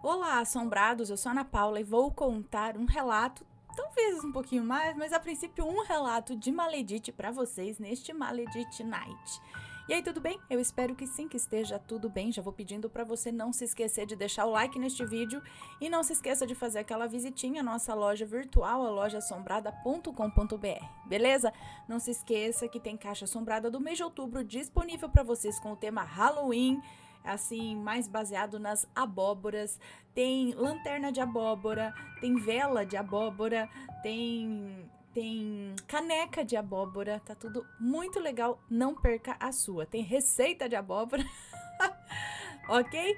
Olá, assombrados, eu sou a Ana Paula e vou contar um relato, talvez um pouquinho mais, mas a princípio um relato de Maledite para vocês neste Maledite Night. E aí, tudo bem? Eu espero que sim, que esteja tudo bem. Já vou pedindo para você não se esquecer de deixar o like neste vídeo e não se esqueça de fazer aquela visitinha à nossa loja virtual, a lojaassombrada.com.br, beleza? Não se esqueça que tem caixa assombrada do mês de outubro disponível para vocês com o tema Halloween, assim, mais baseado nas abóboras. Tem lanterna de abóbora, tem vela de abóbora, tem caneca de abóbora, tá tudo muito legal, não perca a sua. Tem receita de abóbora, ok?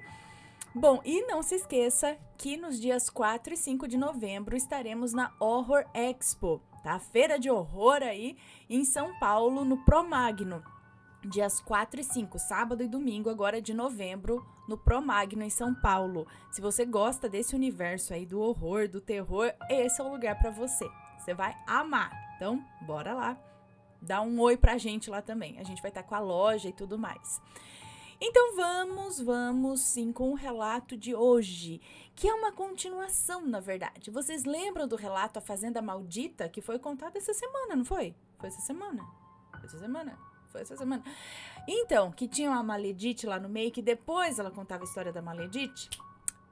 Bom, e não se esqueça que nos dias 4 e 5 de novembro estaremos na Horror Expo, tá? Feira de horror aí em São Paulo, no Promagno. Dias 4 e 5, sábado e domingo, agora de novembro, no Promagno, em São Paulo. Se você gosta desse universo aí do horror, do terror, esse é o lugar para você. Você vai amar. Então, bora lá. Dá um oi pra gente lá também. A gente vai estar com a loja e tudo mais. Então vamos sim com o relato de hoje, que é uma continuação, na verdade. Vocês lembram do relato A Fazenda Maldita, que foi contado essa semana, não foi? Foi essa semana? Foi essa semana? Foi essa semana. Então, que tinha uma Maledite lá no meio, que depois ela contava a história da Maledite.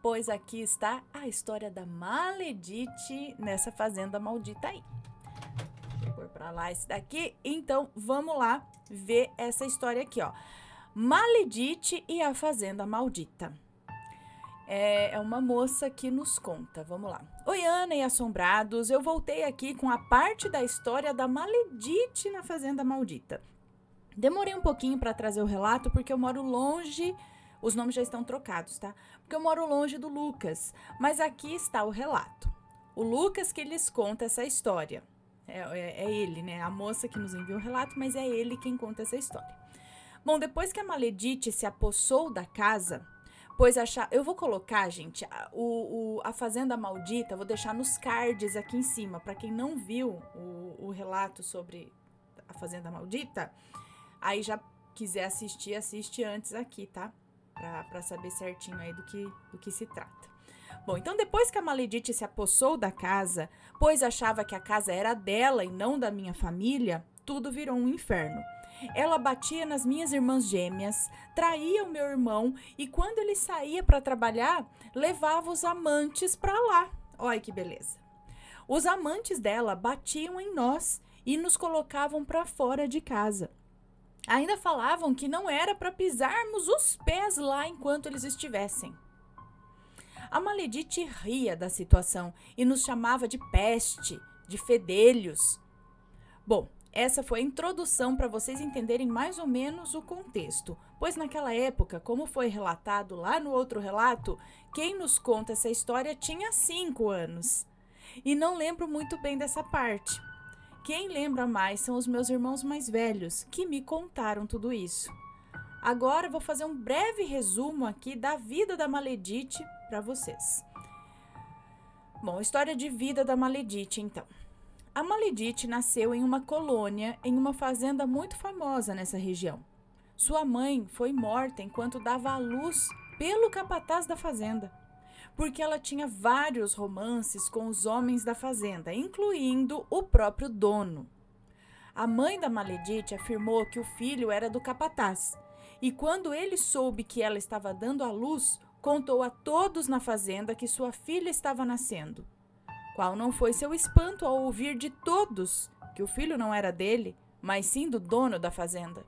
Pois aqui está a história da Maledite nessa fazenda maldita aí. Vou pôr pra lá esse daqui. Então, vamos lá ver essa história aqui, ó. Maledite e a Fazenda Maldita. É uma moça que nos conta. Vamos lá. Oi, Ana e assombrados. Eu voltei aqui com a parte da história da Maledite na Fazenda Maldita. Demorei um pouquinho para trazer o relato porque eu moro longe, os nomes já estão trocados, tá? Porque eu moro longe do Lucas, mas aqui está o relato. O Lucas que lhes conta essa história. É ele, né? A moça que nos enviou o relato, mas é ele quem conta essa história. Bom, depois que a Maledite se apossou da casa, pois eu vou colocar, gente, a Fazenda Maldita, vou deixar nos cards aqui em cima, para quem não viu o relato sobre a Fazenda Maldita. Aí já quiser assistir, assiste antes aqui, tá? Pra saber certinho aí do que se trata. Bom, então depois que a Maledite se apossou da casa, pois achava que a casa era dela e não da minha família, tudo virou um inferno. Ela batia nas minhas irmãs gêmeas, traía o meu irmão e quando ele saía para trabalhar, levava os amantes para lá. Olha que beleza. Os amantes dela batiam em nós e nos colocavam para fora de casa. Ainda falavam que não era para pisarmos os pés lá enquanto eles estivessem. A Maledite ria da situação e nos chamava de peste, de fedelhos. Bom, essa foi a introdução para vocês entenderem mais ou menos o contexto, pois naquela época, como foi relatado lá no outro relato, quem nos conta essa história tinha 5 anos. E não lembro muito bem dessa parte. Quem lembra mais são os meus irmãos mais velhos, que me contaram tudo isso. Agora vou fazer um breve resumo aqui da vida da Maledite para vocês. Bom, história de vida da Maledite, então. A Maledite nasceu em uma colônia, em uma fazenda muito famosa nessa região. Sua mãe foi morta enquanto dava à luz pelo capataz da fazenda, porque ela tinha vários romances com os homens da fazenda, incluindo o próprio dono. A mãe da Maledite afirmou que o filho era do capataz, e quando ele soube que ela estava dando à luz, contou a todos na fazenda que sua filha estava nascendo. Qual não foi seu espanto ao ouvir de todos que o filho não era dele, mas sim do dono da fazenda.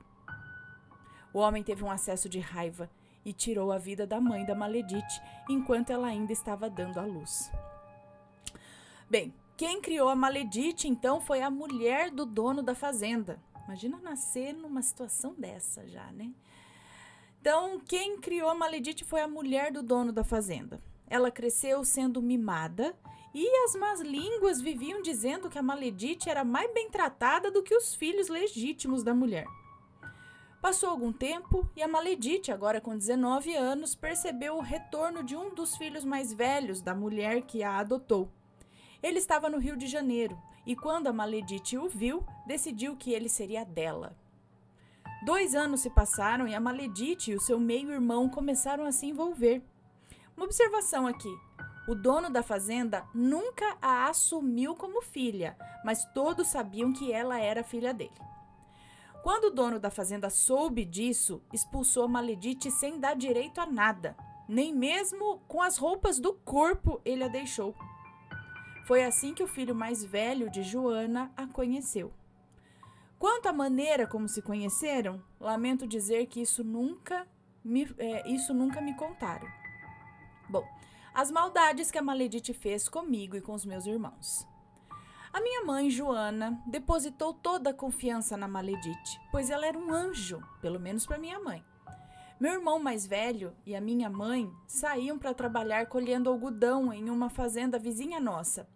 O homem teve um acesso de raiva e tirou a vida da mãe da Maledite enquanto ela ainda estava dando à luz. Bem, quem criou a Maledite então foi a mulher do dono da fazenda. Imagina nascer numa situação dessa já, né? Então, quem criou a Maledite foi a mulher do dono da fazenda. Ela cresceu sendo mimada e as más línguas viviam dizendo que a Maledite era mais bem tratada do que os filhos legítimos da mulher. Passou algum tempo e a Maledite, agora com 19 anos, percebeu o retorno de um dos filhos mais velhos da mulher que a adotou. Ele estava no Rio de Janeiro e quando a Maledite o viu, decidiu que ele seria dela. 2 anos se passaram e a Maledite e o seu meio-irmão começaram a se envolver. Uma observação aqui. O dono da fazenda nunca a assumiu como filha, mas todos sabiam que ela era filha dele. Quando o dono da fazenda soube disso, expulsou a Maledite sem dar direito a nada. Nem mesmo com as roupas do corpo ele a deixou. Foi assim que o filho mais velho de Joana a conheceu. Quanto à maneira como se conheceram, lamento dizer que isso nunca me contaram. Bom, as maldades que a Maledite fez comigo e com os meus irmãos. A minha mãe, Joana, depositou toda a confiança na Maledite, pois ela era um anjo, pelo menos para minha mãe. Meu irmão mais velho e a minha mãe saíam para trabalhar colhendo algodão em uma fazenda vizinha nossa.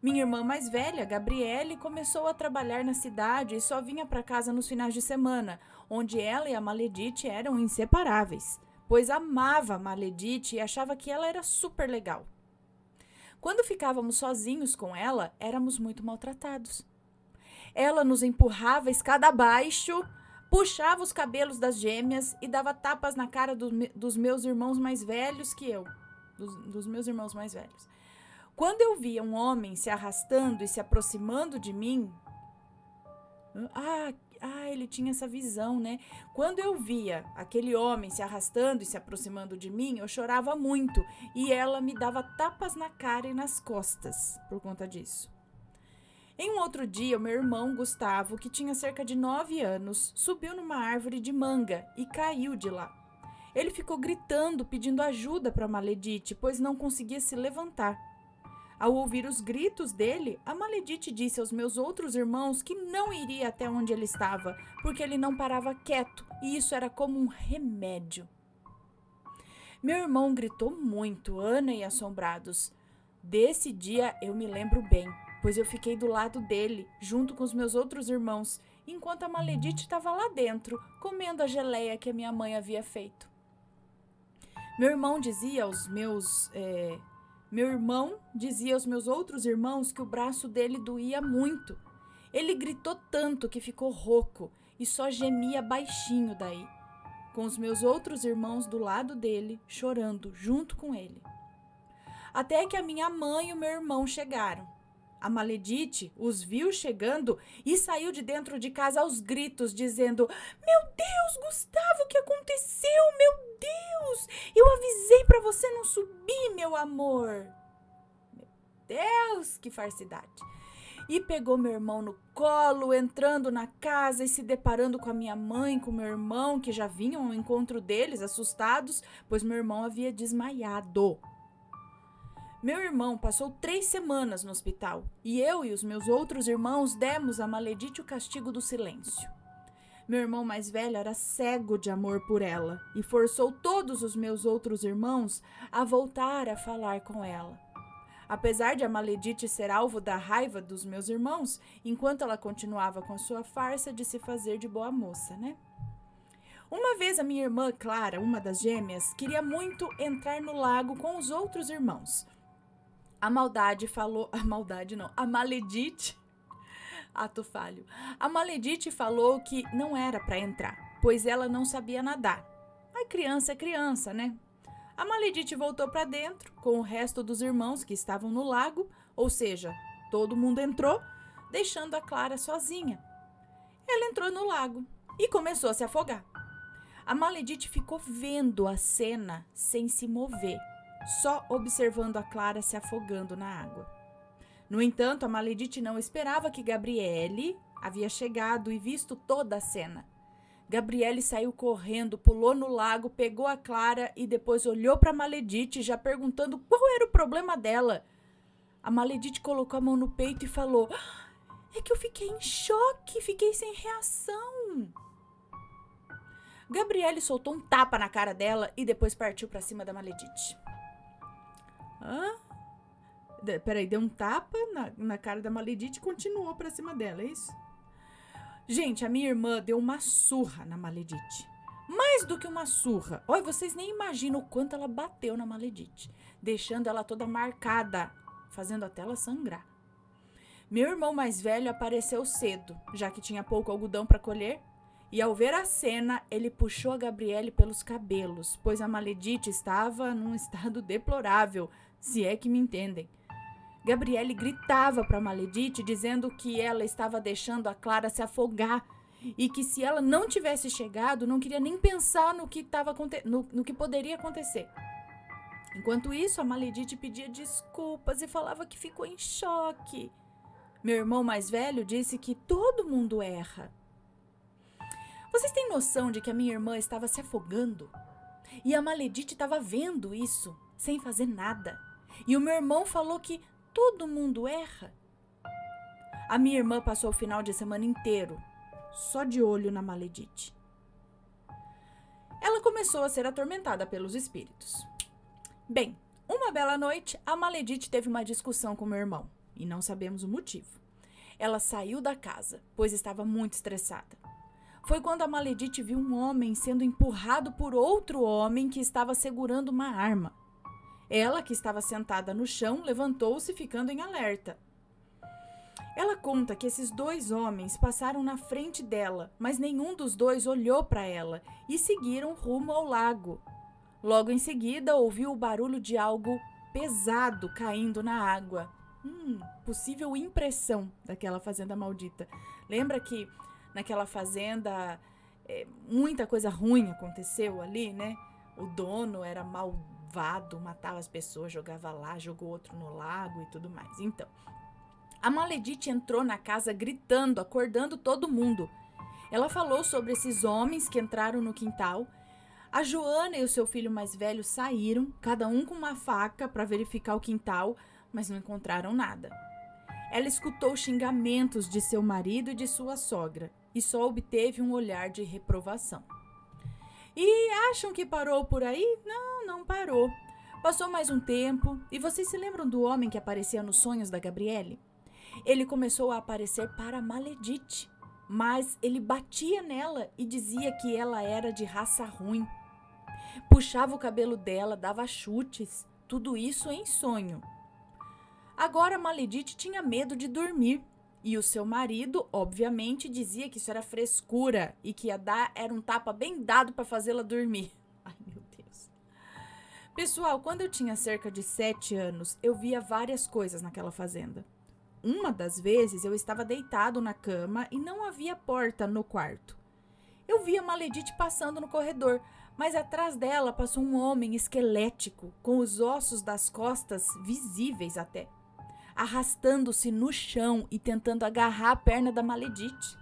Minha irmã mais velha, Gabriele, começou a trabalhar na cidade e só vinha para casa nos finais de semana, onde ela e a Maledite eram inseparáveis, pois amava a Maledite e achava que ela era super legal. Quando ficávamos sozinhos com ela, éramos muito maltratados. Ela nos empurrava escada abaixo, puxava os cabelos das gêmeas e dava tapas na cara dos meus irmãos mais velhos que eu. Dos meus irmãos mais velhos. Quando eu via um homem se arrastando e se aproximando de mim... ele tinha essa visão, né? Quando eu via aquele homem se arrastando e se aproximando de mim, eu chorava muito e ela me dava tapas na cara e nas costas por conta disso. Em um outro dia, o meu irmão Gustavo, que tinha cerca de 9 anos, subiu numa árvore de manga e caiu de lá. Ele ficou gritando, pedindo ajuda para Maledite, pois não conseguia se levantar. Ao ouvir os gritos dele, a Maledite disse aos meus outros irmãos que não iria até onde ele estava, porque ele não parava quieto, e isso era como um remédio. Meu irmão gritou muito, Ana e assombrados. Desse dia eu me lembro bem, pois eu fiquei do lado dele, junto com os meus outros irmãos, enquanto a Maledite estava lá dentro, comendo a geleia que a minha mãe havia feito. Meu irmão dizia aos meus outros irmãos que o braço dele doía muito. Ele gritou tanto que ficou rouco e só gemia baixinho daí, com os meus outros irmãos do lado dele, chorando junto com ele. Até que a minha mãe e o meu irmão chegaram. A Maledite os viu chegando e saiu de dentro de casa aos gritos, dizendo: "Meu Deus, Gustavo, o que aconteceu? Meu Deus! Eu avisei para você não subir, meu amor!" Meu Deus, que farsidade! E pegou meu irmão no colo, entrando na casa e se deparando com a minha mãe, com meu irmão, que já vinham ao encontro deles, assustados, pois meu irmão havia desmaiado. Meu irmão passou 3 semanas no hospital e eu e os meus outros irmãos demos a Maledite o castigo do silêncio. Meu irmão mais velho era cego de amor por ela e forçou todos os meus outros irmãos a voltar a falar com ela. Apesar de a Maledite ser alvo da raiva dos meus irmãos, enquanto ela continuava com a sua farsa de se fazer de boa moça, né? Uma vez a minha irmã Clara, uma das gêmeas, queria muito entrar no lago com os outros irmãos. A Maledite, ato falho. A Maledite falou que não era para entrar, pois ela não sabia nadar. Mas criança é criança, né? A Maledite voltou para dentro com o resto dos irmãos que estavam no lago, ou seja, todo mundo entrou, deixando a Clara sozinha. Ela entrou no lago e começou a se afogar. A Maledite ficou vendo a cena sem se mover, só observando a Clara se afogando na água. No entanto, a Maledite não esperava que Gabriele havia chegado e visto toda a cena. Gabriele saiu correndo, pulou no lago, pegou a Clara e depois olhou para a Maledite, já perguntando qual era o problema dela. A Maledite colocou a mão no peito e falou: "É que eu fiquei em choque, fiquei sem reação." Gabriele soltou um tapa na cara dela e depois partiu para cima da Maledite. Peraí, deu um tapa na cara da Maledite e continuou pra cima dela, é isso? Gente, a minha irmã deu uma surra na Maledite. Mais do que uma surra. Olha, vocês nem imaginam o quanto ela bateu na Maledite, deixando ela toda marcada, fazendo até ela sangrar. Meu irmão mais velho apareceu cedo, já que tinha pouco algodão para colher, E ao ver a cena, ele puxou a Gabriele pelos cabelos, pois a Maledite estava num estado deplorável, se é que me entendem. Gabriele gritava para Maledite, dizendo que ela estava deixando a Clara se afogar e que se ela não tivesse chegado, não queria nem pensar no que poderia acontecer. Enquanto isso, a Maledite pedia desculpas e falava que ficou em choque. Meu irmão mais velho disse que todo mundo erra. Vocês têm noção de que a minha irmã estava se afogando? E a Maledite estava vendo isso, sem fazer nada. E o meu irmão falou que todo mundo erra. A minha irmã passou o final de semana inteiro só de olho na Maledite. Ela começou a ser atormentada pelos espíritos. Bem, uma bela noite, a Maledite teve uma discussão com meu irmão, e não sabemos o motivo. Ela saiu da casa, pois estava muito estressada. Foi quando a Maledite viu um homem sendo empurrado por outro homem que estava segurando uma arma. Ela, que estava sentada no chão, levantou-se ficando em alerta. Ela conta que esses dois homens passaram na frente dela, mas nenhum dos dois olhou para ela e seguiram rumo ao lago. Logo em seguida, ouviu o barulho de algo pesado caindo na água. Possível impressão daquela fazenda maldita. Lembra que naquela fazenda muita coisa ruim aconteceu ali, né? O dono era malvado, matava as pessoas, jogava lá, jogou outro no lago e tudo mais. Então, a Maledite entrou na casa gritando, acordando todo mundo. Ela falou sobre esses homens que entraram no quintal. A Joana e o seu filho mais velho saíram, cada um com uma faca para verificar o quintal, mas não encontraram nada. Ela escutou xingamentos de seu marido e de sua sogra e só obteve um olhar de reprovação. E acham que parou por aí? Não parou. Passou mais um tempo e vocês se lembram do homem que aparecia nos sonhos da Gabriele? Ele começou a aparecer para a Maledite, mas ele batia nela e dizia que ela era de raça ruim. Puxava o cabelo dela, dava chutes, tudo isso em sonho. Agora a Maledite tinha medo de dormir e o seu marido, obviamente, dizia que isso era frescura e que era um tapa bem dado para fazê-la dormir. Ai, meu Deus. Pessoal, quando eu tinha cerca de 7 anos, eu via várias coisas naquela fazenda. Uma das vezes eu estava deitado na cama e não havia porta no quarto. Eu vi a Maledite passando no corredor, mas atrás dela passou um homem esquelético, com os ossos das costas visíveis até, arrastando-se no chão e tentando agarrar a perna da Maledite.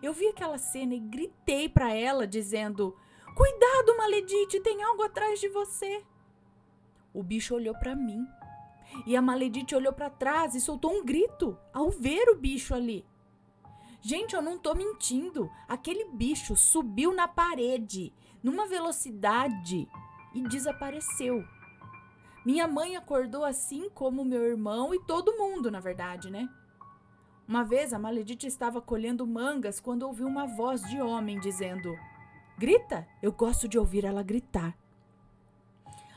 Eu vi aquela cena e gritei para ela, dizendo: "Cuidado, Maledite, tem algo atrás de você." O bicho olhou para mim e a Maledite olhou para trás e soltou um grito ao ver o bicho ali. Gente, eu não tô mentindo. Aquele bicho subiu na parede numa velocidade e desapareceu. Minha mãe acordou assim como meu irmão e todo mundo, na verdade, né? Uma vez a Maledite estava colhendo mangas quando ouviu uma voz de homem dizendo: "Grita, eu gosto de ouvir ela gritar."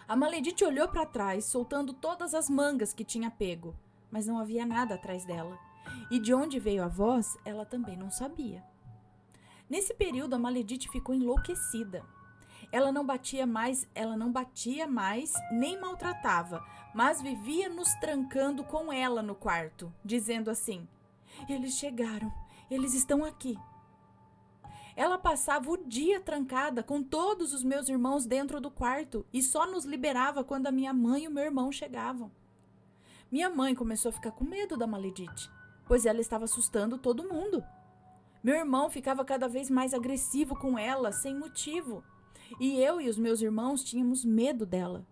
A Maledite olhou para trás, soltando todas as mangas que tinha pego, mas não havia nada atrás dela. E de onde veio a voz, ela também não sabia. Nesse período, a Maledite ficou enlouquecida. Ela não batia mais, nem maltratava, mas vivia nos trancando com ela no quarto, dizendo assim: "Eles chegaram, eles estão aqui." Ela passava o dia trancada com todos os meus irmãos dentro do quarto e só nos liberava quando a minha mãe e o meu irmão chegavam. Minha mãe começou a ficar com medo da Maledite, pois ela estava assustando todo mundo. Meu irmão ficava cada vez mais agressivo com ela, sem motivo. E eu e os meus irmãos tínhamos medo dela.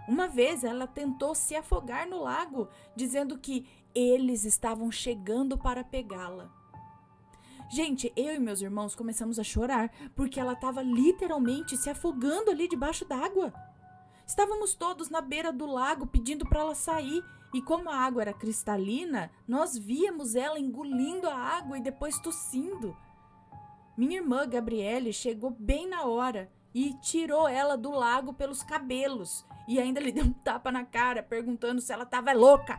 Uma vez ela tentou se afogar no lago, dizendo que eles estavam chegando para pegá-la. Gente, eu e meus irmãos começamos a chorar, porque ela estava literalmente se afogando ali debaixo d'água. Estávamos todos na beira do lago pedindo para ela sair, e como a água era cristalina, nós víamos ela engolindo a água e depois tossindo. Minha irmã Gabriele chegou bem na hora e tirou ela do lago pelos cabelos e ainda lhe deu um tapa na cara, perguntando se ela estava louca.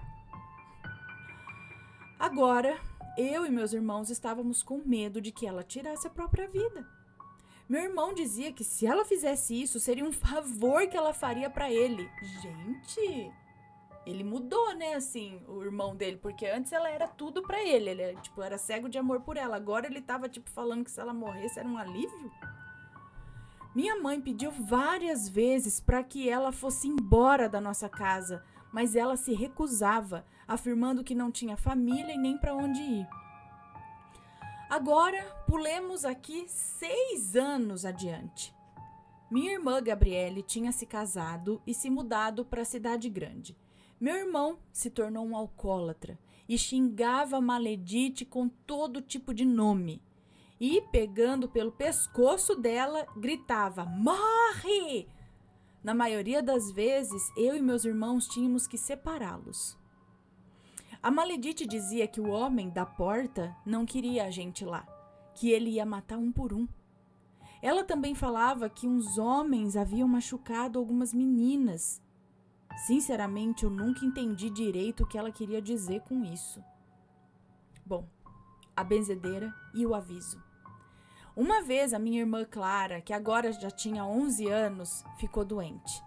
Agora, eu e meus irmãos estávamos com medo de que ela tirasse a própria vida. Meu irmão dizia que se ela fizesse isso, seria um favor que ela faria para ele. Gente, ele mudou, né, assim, o irmão dele, porque antes ela era tudo para ele, era cego de amor por ela. Agora ele tava, falando que se ela morresse era um alívio. Minha mãe pediu várias vezes para que ela fosse embora da nossa casa, mas ela se recusava, afirmando que não tinha família e nem para onde ir. Agora, pulemos aqui 6 anos adiante. Minha irmã Gabriele tinha se casado e se mudado para a cidade grande. Meu irmão se tornou um alcoólatra e xingava a Maledite com todo tipo de nome. E, pegando pelo pescoço dela, gritava: "Morre!" Na maioria das vezes, eu e meus irmãos tínhamos que separá-los. A Maledite dizia que o homem da porta não queria a gente lá, que ele ia matar um por um. Ela também falava que uns homens haviam machucado algumas meninas. Sinceramente, eu nunca entendi direito o que ela queria dizer com isso. Bom, a benzedeira e o aviso. Uma vez a minha irmã Clara, que agora já tinha 11 anos, ficou doente.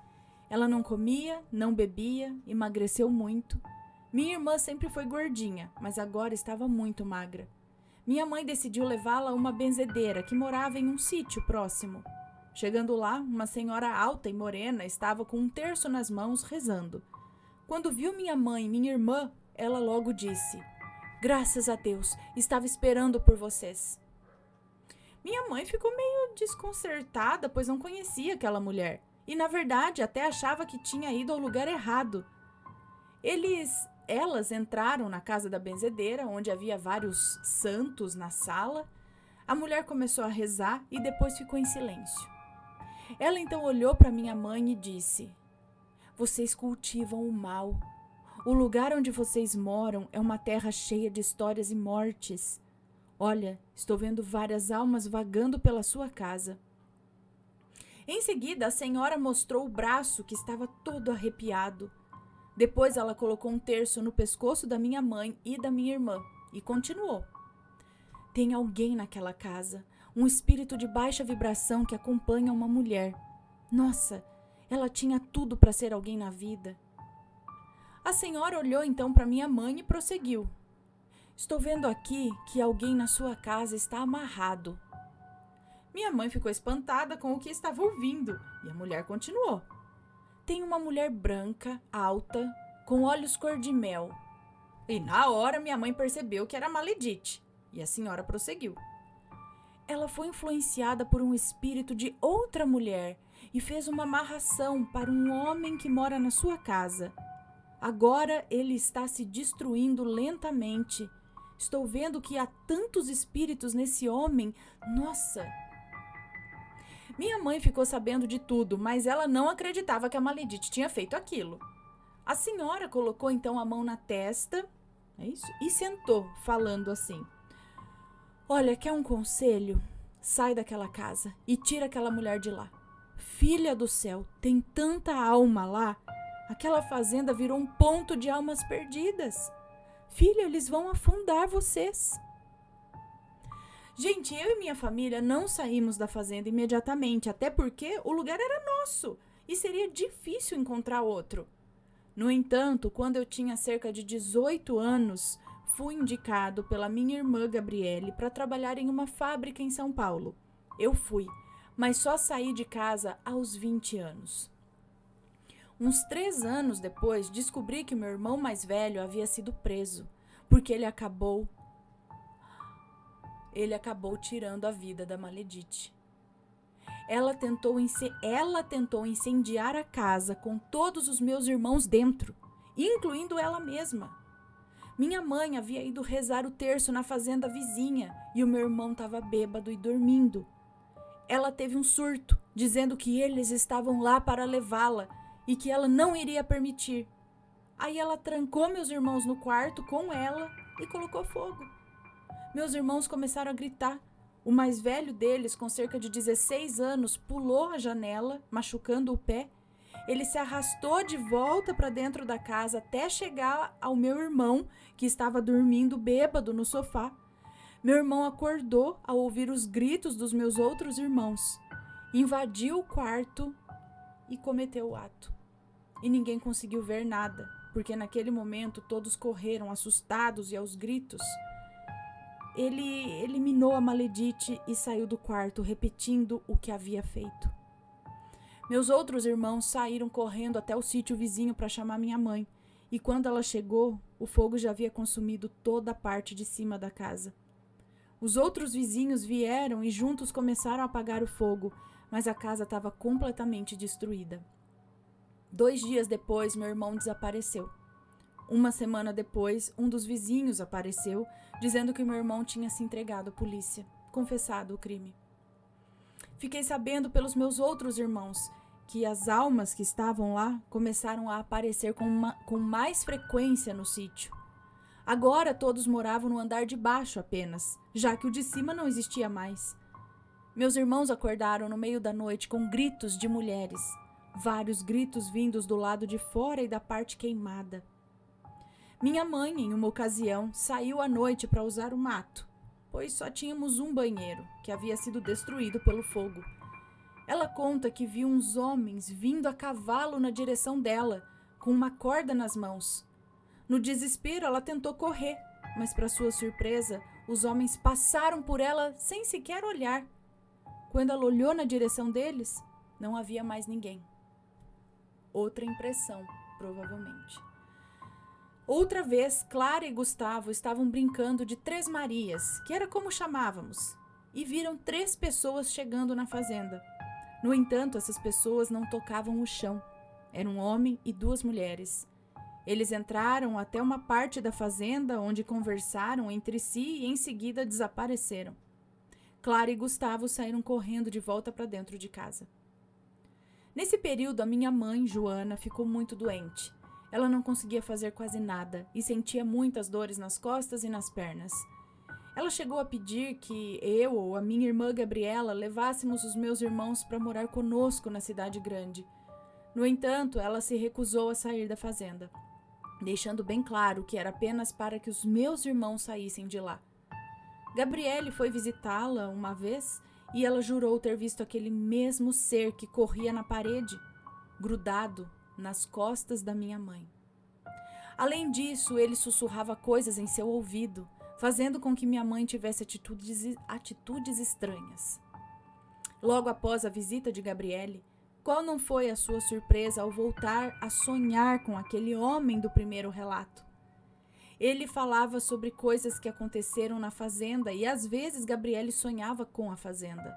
Ela não comia, não bebia, emagreceu muito. Minha irmã sempre foi gordinha, mas agora estava muito magra. Minha mãe decidiu levá-la a uma benzedeira que morava em um sítio próximo. Chegando lá, uma senhora alta e morena estava com um terço nas mãos rezando. Quando viu minha mãe e minha irmã, ela logo disse: "Graças a Deus, estava esperando por vocês." Minha mãe ficou meio desconcertada, pois não conhecia aquela mulher. E, na verdade, até achava que tinha ido ao lugar errado. Elas entraram na casa da benzedeira, onde havia vários santos na sala. A mulher começou a rezar e depois ficou em silêncio. Ela então olhou para minha mãe e disse: "Vocês cultivam o mal. O lugar onde vocês moram é uma terra cheia de histórias e mortes. Olha, estou vendo várias almas vagando pela sua casa." Em seguida, a senhora mostrou o braço que estava todo arrepiado. Depois ela colocou um terço no pescoço da minha mãe e da minha irmã e continuou: "Tem alguém naquela casa, um espírito de baixa vibração que acompanha uma mulher. Nossa, ela tinha tudo para ser alguém na vida." A senhora olhou então para minha mãe e prosseguiu: "Estou vendo aqui que alguém na sua casa está amarrado." Minha mãe ficou espantada com o que estava ouvindo e a mulher continuou: "Tem uma mulher branca, alta, com olhos cor de mel." E na hora minha mãe percebeu que era Maledite e a senhora prosseguiu: "Ela foi influenciada por um espírito de outra mulher e fez uma amarração para um homem que mora na sua casa. Agora ele está se destruindo lentamente. Estou vendo que há tantos espíritos nesse homem. Nossa!" Minha mãe ficou sabendo de tudo, mas ela não acreditava que a Maledite tinha feito aquilo. A senhora colocou então a mão na testa, e sentou, falando assim: "Olha, quer um conselho? Sai daquela casa e tira aquela mulher de lá. Filha do céu, tem tanta alma lá. Aquela fazenda virou um ponto de almas perdidas. Filha, eles vão afundar vocês." Gente, eu e minha família não saímos da fazenda imediatamente, até porque o lugar era nosso e seria difícil encontrar outro. No entanto, quando eu tinha cerca de 18 anos, fui indicado pela minha irmã Gabriele para trabalhar em uma fábrica em São Paulo. Eu fui, mas só saí de casa aos 20 anos. Uns 3 anos depois, descobri que meu irmão mais velho havia sido preso, porque ele acabou tirando a vida da Maledite. Ela tentou incendiar a casa com todos os meus irmãos dentro, incluindo ela mesma. Minha mãe havia ido rezar o terço na fazenda vizinha e o meu irmão estava bêbado e dormindo. Ela teve um surto, dizendo que eles estavam lá para levá-la e que ela não iria permitir. Aí ela trancou meus irmãos no quarto com ela e colocou fogo. Meus irmãos começaram a gritar. O mais velho deles, com cerca de 16 anos, pulou a janela, machucando o pé, Ele se arrastou de volta para dentro da casa até chegar ao meu irmão, que estava dormindo bêbado no sofá. Meu irmão acordou ao ouvir os gritos dos meus outros irmãos. Invadiu o quarto e cometeu o ato. E ninguém conseguiu ver nada, porque naquele momento todos correram assustados e aos gritos. Ele eliminou a maledite e saiu do quarto, repetindo o que havia feito. Meus outros irmãos saíram correndo até o sítio vizinho para chamar minha mãe, e quando ela chegou, o fogo já havia consumido toda a parte de cima da casa. Os outros vizinhos vieram e juntos começaram a apagar o fogo, mas a casa estava completamente destruída. 2 dias depois, meu irmão desapareceu. Uma semana depois, um dos vizinhos apareceu, dizendo que meu irmão tinha se entregado à polícia, confessado o crime. Fiquei sabendo pelos meus outros irmãos que as almas que estavam lá começaram a aparecer com mais frequência no sítio. Agora todos moravam no andar de baixo apenas, já que o de cima não existia mais. Meus irmãos acordaram no meio da noite com gritos de mulheres, vários gritos vindos do lado de fora e da parte queimada. Minha mãe, em uma ocasião, saiu à noite para usar o mato, pois só tínhamos um banheiro, que havia sido destruído pelo fogo. Ela conta que viu uns homens vindo a cavalo na direção dela, com uma corda nas mãos. No desespero, ela tentou correr, mas, para sua surpresa, os homens passaram por ela sem sequer olhar. Quando ela olhou na direção deles, não havia mais ninguém. Outra impressão, provavelmente. Outra vez, Clara e Gustavo estavam brincando de Três Marias, que era como chamávamos, e viram 3 pessoas chegando na fazenda. No entanto, essas pessoas não tocavam o chão. Era um homem e 2 mulheres. Eles entraram até uma parte da fazenda onde conversaram entre si e em seguida desapareceram. Clara e Gustavo saíram correndo de volta para dentro de casa. Nesse período, a minha mãe, Joana, ficou muito doente. Ela não conseguia fazer quase nada e sentia muitas dores nas costas e nas pernas. Ela chegou a pedir que eu ou a minha irmã Gabriela levássemos os meus irmãos para morar conosco na cidade grande. No entanto, ela se recusou a sair da fazenda, deixando bem claro que era apenas para que os meus irmãos saíssem de lá. Gabriele foi visitá-la uma vez e ela jurou ter visto aquele mesmo ser que corria na parede, grudado nas costas da minha mãe. Além disso, ele sussurrava coisas em seu ouvido, fazendo com que minha mãe tivesse atitudes estranhas. Logo após a visita de Gabriele, qual não foi a sua surpresa ao voltar a sonhar com aquele homem do primeiro relato? Ele falava sobre coisas que aconteceram na fazenda e às vezes Gabriele sonhava com a fazenda.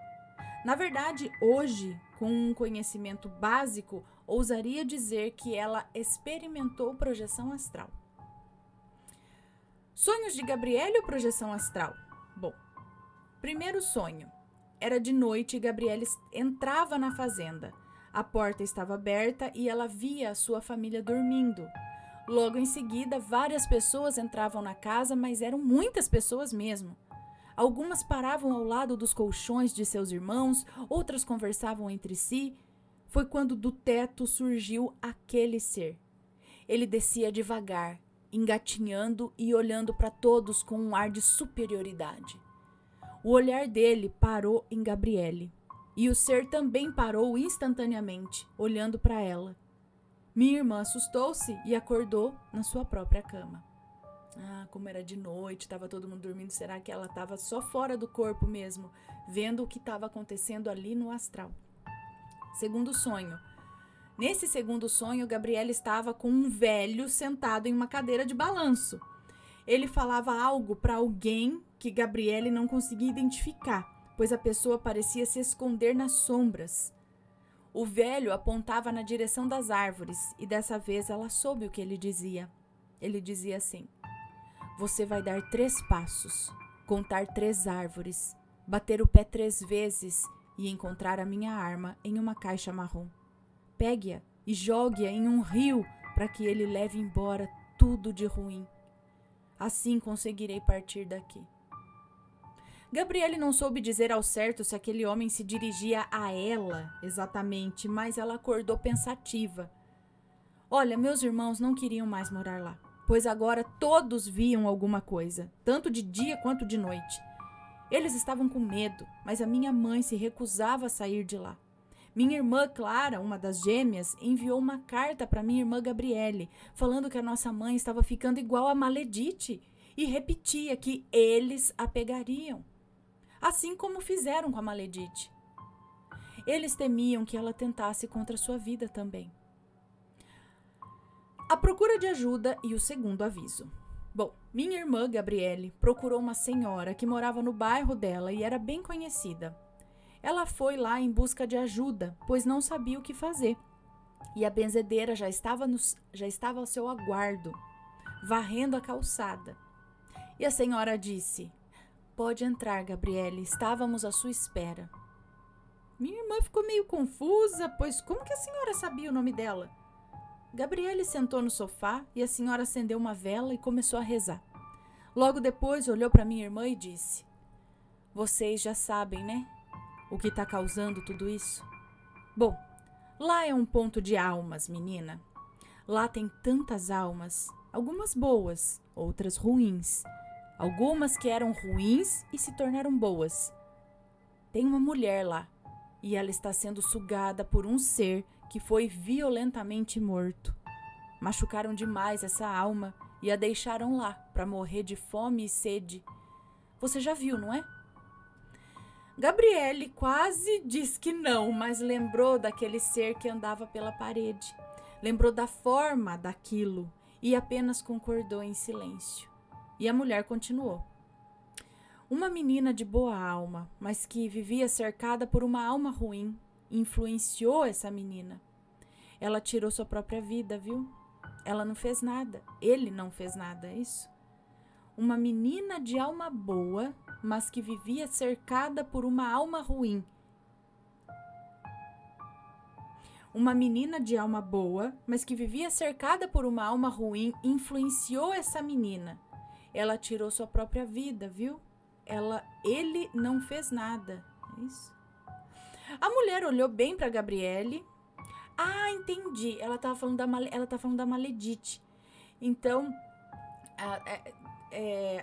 Na verdade, hoje, com um conhecimento básico, ousaria dizer que ela experimentou projeção astral. Sonhos de Gabriele ou projeção astral? Bom, primeiro sonho. Era de noite e Gabriele entrava na fazenda. A porta estava aberta e ela via a sua família dormindo. Logo em seguida, várias pessoas entravam na casa, mas eram muitas pessoas mesmo. Algumas paravam ao lado dos colchões de seus irmãos, outras conversavam entre si. Foi quando do teto surgiu aquele ser. Ele descia devagar, engatinhando e olhando para todos com um ar de superioridade. O olhar dele parou em Gabriele, e o ser também parou instantaneamente, olhando para ela. Minha irmã assustou-se e acordou na sua própria cama. Como era de noite, estava todo mundo dormindo, será que ela estava só fora do corpo mesmo, vendo o que estava acontecendo ali no astral? Segundo sonho. Nesse segundo sonho, Gabriele estava com um velho sentado em uma cadeira de balanço. Ele falava algo para alguém que Gabriele não conseguia identificar, pois a pessoa parecia se esconder nas sombras. O velho apontava na direção das árvores e dessa vez ela soube o que ele dizia. Ele dizia assim: você vai dar 3 passos, contar 3 árvores, bater o pé 3 vezes e encontrar a minha arma em uma caixa marrom. Pegue-a e jogue-a em um rio para que ele leve embora tudo de ruim. Assim conseguirei partir daqui. Gabriele não soube dizer ao certo se aquele homem se dirigia a ela exatamente, mas ela acordou pensativa. Olha, meus irmãos não queriam mais morar lá, pois agora todos viam alguma coisa, tanto de dia quanto de noite. Eles estavam com medo, mas a minha mãe se recusava a sair de lá. Minha irmã Clara, uma das gêmeas, enviou uma carta para minha irmã Gabriele, falando que a nossa mãe estava ficando igual a Maledite e repetia que eles a pegariam, assim como fizeram com a Maledite. Eles temiam que ela tentasse contra sua vida também. A procura de ajuda e o segundo aviso. Bom, minha irmã Gabriele procurou uma senhora que morava no bairro dela e era bem conhecida. Ela foi lá em busca de ajuda, pois não sabia o que fazer. E a benzedeira já estava ao seu aguardo, varrendo a calçada. E a senhora disse: "Pode entrar, Gabriele, estávamos à sua espera." Minha irmã ficou meio confusa, pois como que a senhora sabia o nome dela? Gabriele sentou no sofá e a senhora acendeu uma vela e começou a rezar. Logo depois olhou para minha irmã e disse: "Vocês já sabem, né? O que está causando tudo isso? Bom, lá é um ponto de almas, menina. Lá tem tantas almas, algumas boas, outras ruins. Algumas que eram ruins e se tornaram boas. Tem uma mulher lá e ela está sendo sugada por um ser que foi violentamente morto. Machucaram demais essa alma e a deixaram lá para morrer de fome e sede. Você já viu, não é?" Gabriele quase disse que não, mas lembrou daquele ser que andava pela parede. Lembrou da forma daquilo e apenas concordou em silêncio. E a mulher continuou. Uma menina de boa alma, mas que vivia cercada por uma alma ruim, influenciou essa menina. Ela tirou sua própria vida, viu? Ela não fez nada. Ele não fez nada, é isso? Uma menina de alma boa, mas que vivia cercada por uma alma ruim. Uma menina de alma boa, mas que vivia cercada por uma alma ruim, influenciou essa menina. Ela tirou sua própria vida, viu? Ele não fez nada. É isso? A mulher olhou bem para Gabriele. Ah, entendi. Ela tá falando da Maledite. Então,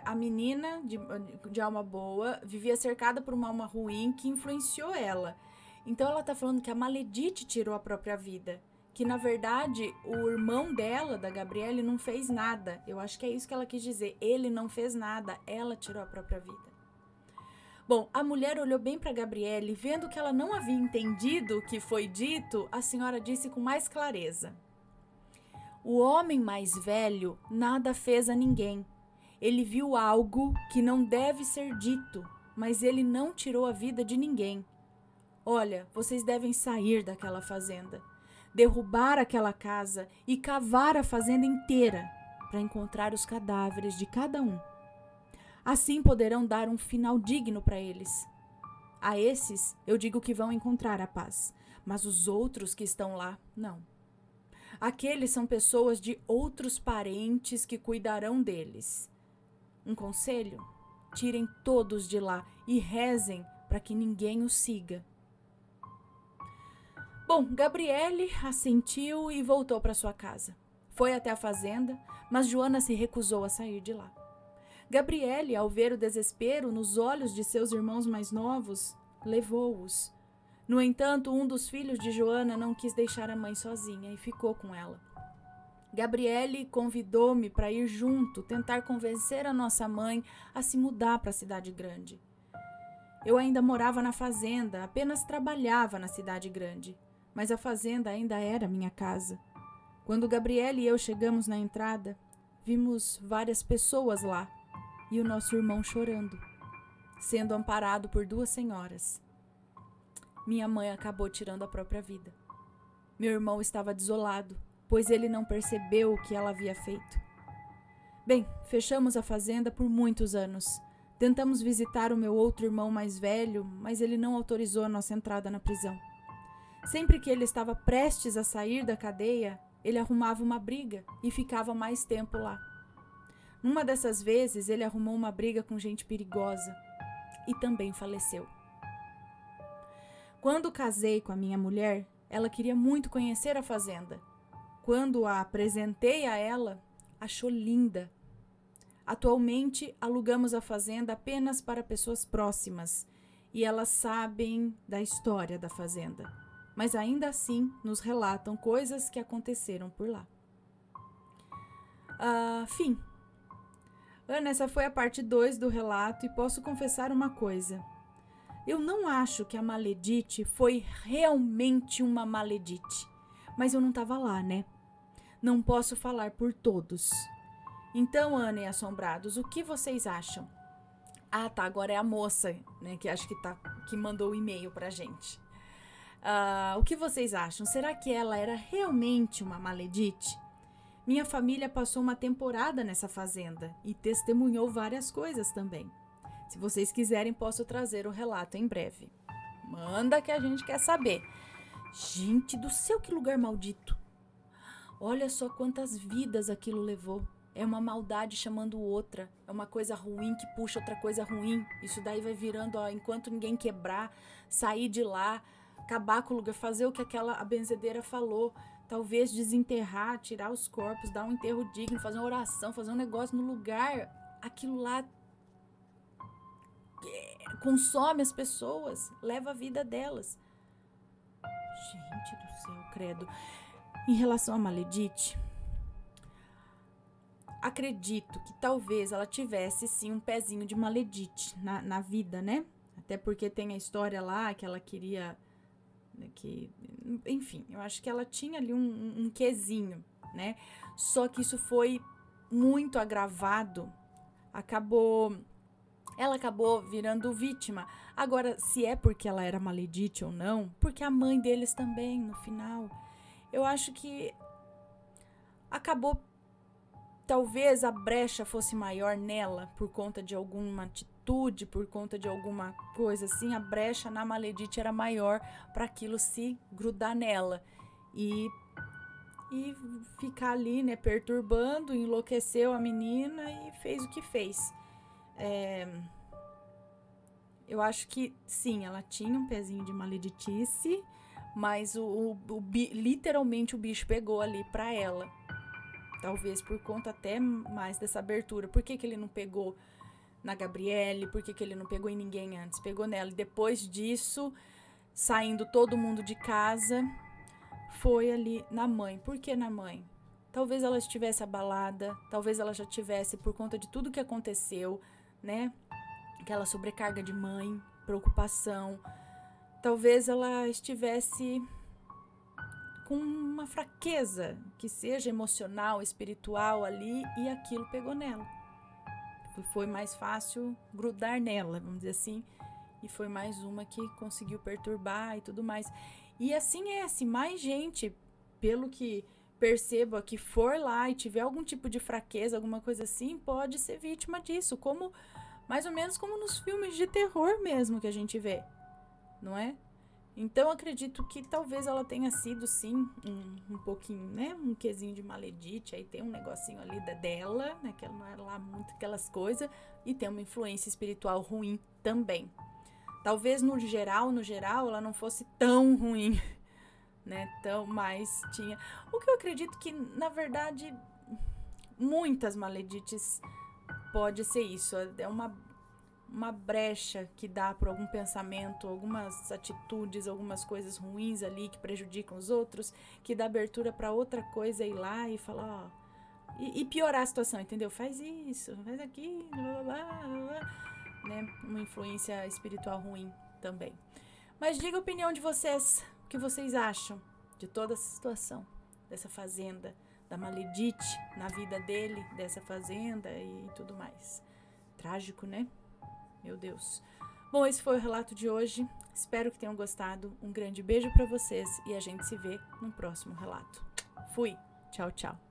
a menina de alma boa vivia cercada por uma alma ruim que influenciou ela. Então ela tá falando que a Maledite tirou a própria vida. Que na verdade o irmão dela, da Gabriele, não fez nada. Eu acho que é isso que ela quis dizer. Ele não fez nada, ela tirou a própria vida. Bom, a mulher olhou bem para Gabriele, vendo que ela não havia entendido o que foi dito, a senhora disse com mais clareza: "O homem mais velho nada fez a ninguém. Ele viu algo que não deve ser dito, mas ele não tirou a vida de ninguém. Olha, vocês devem sair daquela fazenda, derrubar aquela casa e cavar a fazenda inteira para encontrar os cadáveres de cada um. Assim poderão dar um final digno para eles. A esses eu digo que vão encontrar a paz, mas os outros que estão lá, não. Aqueles são pessoas de outros parentes que cuidarão deles. Um conselho? Tirem todos de lá e rezem para que ninguém os siga." Bom, Gabriele assentiu e voltou para sua casa. Foi até a fazenda, mas Joana se recusou a sair de lá. Gabriele, ao ver o desespero nos olhos de seus irmãos mais novos, levou-os. No entanto, um dos filhos de Joana não quis deixar a mãe sozinha e ficou com ela. Gabriele convidou-me para ir junto, tentar convencer a nossa mãe a se mudar para a cidade grande. Eu ainda morava na fazenda, apenas trabalhava na cidade grande, mas a fazenda ainda era minha casa. Quando Gabriele e eu chegamos na entrada, vimos várias pessoas lá e o nosso irmão chorando, sendo amparado por 2 senhoras. Minha mãe acabou tirando a própria vida. Meu irmão estava desolado, pois ele não percebeu o que ela havia feito. Bem, fechamos a fazenda por muitos anos. Tentamos visitar o meu outro irmão mais velho, mas ele não autorizou a nossa entrada na prisão. Sempre que ele estava prestes a sair da cadeia, ele arrumava uma briga e ficava mais tempo lá. Numa dessas vezes, ele arrumou uma briga com gente perigosa. e também faleceu. Quando casei com a minha mulher, ela queria muito conhecer a fazenda. Quando a apresentei a ela, achou linda. Atualmente, alugamos a fazenda apenas para pessoas próximas e elas sabem da história da fazenda, mas ainda assim nos relatam coisas que aconteceram por lá. Fim. Ana, essa foi a parte 2 do relato e posso confessar uma coisa. Eu não acho que a Maledite foi realmente uma Maledite, mas eu não estava lá, né? Não posso falar por todos. Então, Ana e assombrados, o que vocês acham? Tá, agora é a moça, né, que acho que mandou o e-mail pra gente. O que vocês acham? Será que ela era realmente uma Maledite? Minha família passou uma temporada nessa fazenda e testemunhou várias coisas também. Se vocês quiserem, posso trazer o relato em breve. Manda que a gente quer saber. Gente do céu, que lugar maldito! Olha só quantas vidas aquilo levou. É uma maldade chamando outra. É uma coisa ruim que puxa outra coisa ruim. Isso daí vai virando, enquanto ninguém quebrar, sair de lá, acabar com o lugar, fazer o que a benzedeira falou. Talvez desenterrar, tirar os corpos, dar um enterro digno, fazer uma oração, fazer um negócio no lugar. Aquilo lá consome as pessoas, leva a vida delas. Gente do céu, credo. Em relação a Maledite, acredito que talvez ela tivesse sim um pezinho de Maledite na vida, né? Até porque tem a história lá que ela queria... enfim, eu acho que ela tinha ali um quezinho, né? Só que isso foi muito agravado. Ela acabou virando vítima. Agora, se é porque ela era Maledite ou não, porque a mãe deles também, no final... Eu acho que acabou, talvez a brecha fosse maior nela por conta de alguma atitude, por conta de alguma coisa assim. A brecha na Maledite era maior para aquilo se grudar nela e ficar ali, né, perturbando, enlouqueceu a menina e fez o que fez. Eu acho que sim, ela tinha um pezinho de maleditice, mas literalmente o bicho pegou ali pra ela. Talvez por conta até mais dessa abertura. Por que ele não pegou na Gabriele? Por que ele não pegou em ninguém antes? Pegou nela. E depois disso, saindo todo mundo de casa, foi ali na mãe. Por que na mãe? Talvez ela estivesse abalada. Talvez ela já tivesse, por conta de tudo que aconteceu, né? Aquela sobrecarga de mãe, preocupação. Talvez ela estivesse com uma fraqueza, que seja emocional, espiritual ali, e aquilo pegou nela. Foi mais fácil grudar nela, vamos dizer assim, e foi mais uma que conseguiu perturbar e tudo mais. E assim se mais gente, pelo que percebo aqui, for lá e tiver algum tipo de fraqueza, alguma coisa assim, pode ser vítima disso, como mais ou menos como nos filmes de terror mesmo que a gente vê, não é? Então, acredito que talvez ela tenha sido, sim, um pouquinho, né? Um quesinho de maledite. Aí tem um negocinho ali dela, né? Que ela não era lá muito aquelas coisas. E tem uma influência espiritual ruim também. Talvez no geral, ela não fosse tão ruim, né? Mas tinha... O que eu acredito que, na verdade, muitas maledites pode ser isso. É uma brecha que dá por algum pensamento, algumas atitudes, algumas coisas ruins ali que prejudicam os outros, que dá abertura para outra coisa ir lá e falar, e piorar a situação, entendeu? Faz isso, faz aquilo, blá, blá, blá, né? Uma influência espiritual ruim também. Mas diga a opinião de vocês, o que vocês acham de toda essa situação, dessa fazenda, da Maledite na vida dele, dessa fazenda e tudo mais. Trágico, né? Meu Deus. Bom, esse foi o relato de hoje. Espero que tenham gostado. Um grande beijo para vocês e a gente se vê no próximo relato. Fui. Tchau, tchau.